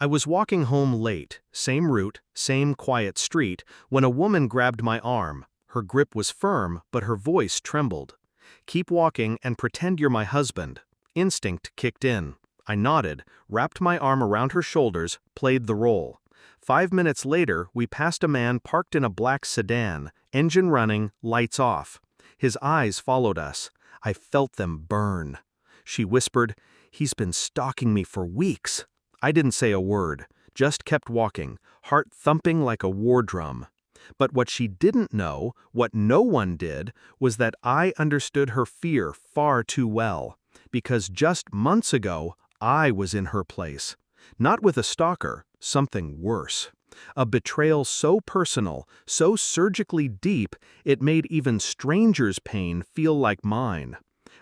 I was walking home late, same route, same quiet street, when a woman grabbed my arm. Her grip was firm, but her voice trembled. "Keep walking and pretend you're my husband." Instinct kicked in. I nodded, wrapped my arm around her shoulders, played the role. 5 minutes later, we passed a man parked in a black sedan, engine running, lights off. His eyes followed us. I felt them burn. She whispered, "He's been stalking me for weeks." I didn't say a word, just kept walking, heart thumping like a war drum. But what she didn't know, what no one did, was that I understood her fear far too well. Because just months ago, I was in her place. Not with a stalker, something worse. A betrayal so personal, so surgically deep, it made even strangers' pain feel like mine.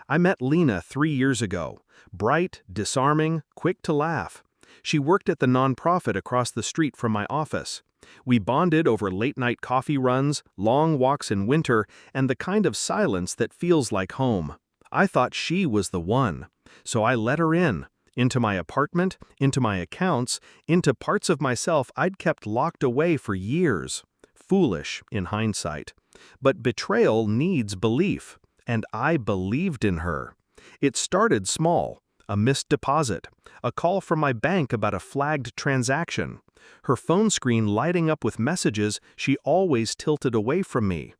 I met Lena 3 years ago. Bright, disarming, quick to laugh. She worked at the nonprofit across the street from my office. We bonded over late-night coffee runs, long walks in winter, and the kind of silence that feels like home. I thought she was the one. So I let her in. Into my apartment, into my accounts, into parts of myself I'd kept locked away for years. Foolish, in hindsight. But betrayal needs belief, and I believed in her. It started small. A missed deposit, a call from my bank about a flagged transaction, her phone screen lighting up with messages she always tilted away from me.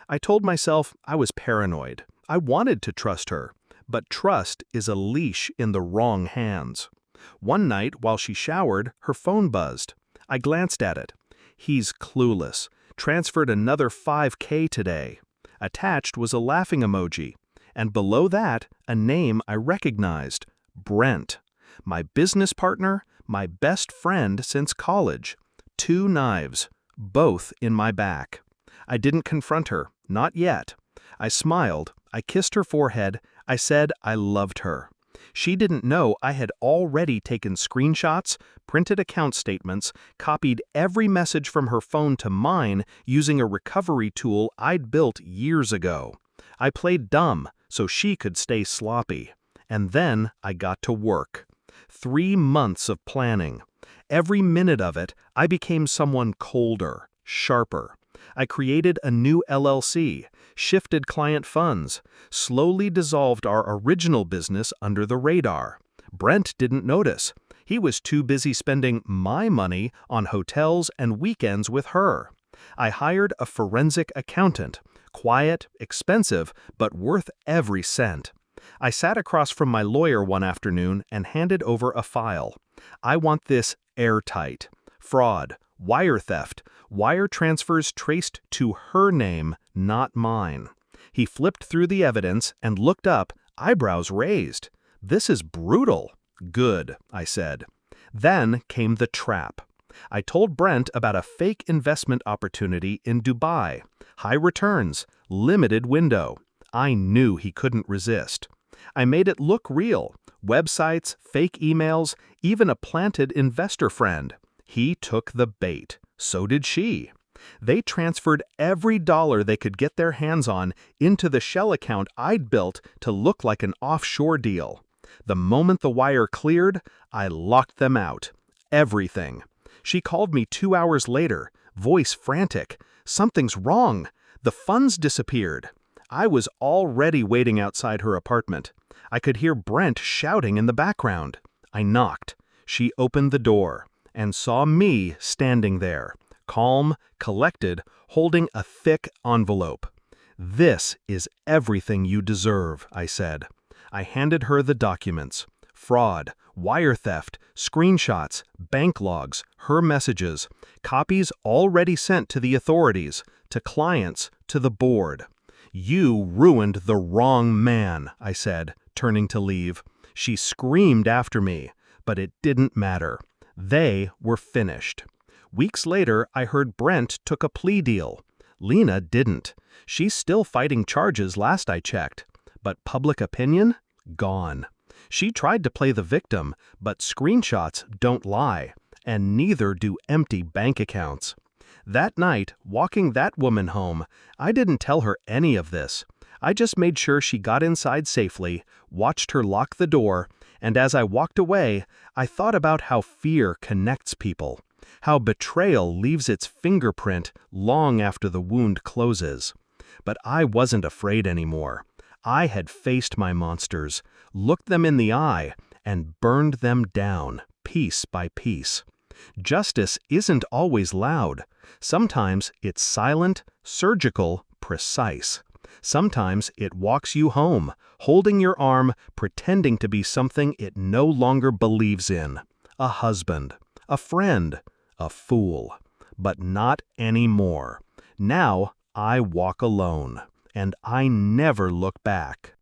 I told myself I was paranoid. I wanted to trust her, but trust is a leash in the wrong hands. One night, while she showered, her phone buzzed. I glanced at it. "He's clueless. Transferred another $5K today." Attached was a laughing emoji, and below that, a name I recognized. Brent. My business partner, my best friend since college. 2 knives, both in my back. I didn't confront her, not yet. I smiled, I kissed her forehead, I said I loved her. She didn't know I had already taken screenshots, printed account statements, copied every message from her phone to mine using a recovery tool I'd built years ago. I played dumb so she could stay sloppy. And then I got to work. 3 months of planning. Every minute of it, I became someone colder, sharper. I created a new LLC, shifted client funds, slowly dissolved our original business under the radar. Brent didn't notice. He was too busy spending my money on hotels and weekends with her. I hired a forensic accountant, quiet, expensive, but worth every cent. I sat across from my lawyer one afternoon and handed over a file. "I want this airtight. Fraud, wire theft, wire transfers traced to her name, not mine." He flipped through the evidence and looked up, eyebrows raised. "This is brutal." "Good," I said. Then came the trap. I told Brent about a fake investment opportunity in Dubai. High returns, limited window. I knew he couldn't resist. I made it look real. Websites, fake emails, even a planted investor friend. He took the bait. So did she. They transferred every dollar they could get their hands on into the shell account I'd built to look like an offshore deal. The moment the wire cleared, I locked them out. Everything. She called me 2 hours later, voice frantic. "Something's wrong. The funds disappeared." I was already waiting outside her apartment. I could hear Brent shouting in the background. I knocked. She opened the door and saw me standing there, calm, collected, holding a thick envelope. "This is everything you deserve," I said. I handed her the documents. Fraud, wire theft, screenshots, bank logs, her messages, copies already sent to the authorities, to clients, to the board. "You ruined the wrong man," I said, turning to leave. She screamed after me, but it didn't matter. They were finished. Weeks later, I heard Brent took a plea deal. Lena didn't. She's still fighting charges last I checked. But public opinion? Gone. She tried to play the victim, but screenshots don't lie, and neither do empty bank accounts. That night, walking that woman home, I didn't tell her any of this. I just made sure she got inside safely, watched her lock the door, And as I walked away, I thought about how fear connects people, how betrayal leaves its fingerprint long after the wound closes. But I wasn't afraid anymore. I had faced my monsters, looked them in the eye, and burned them down, piece by piece. Justice isn't always loud. Sometimes it's silent, surgical, precise. Sometimes it walks you home, holding your arm, pretending to be something it no longer believes in. A husband, a friend, a fool. But not anymore. Now I walk alone, and I never look back.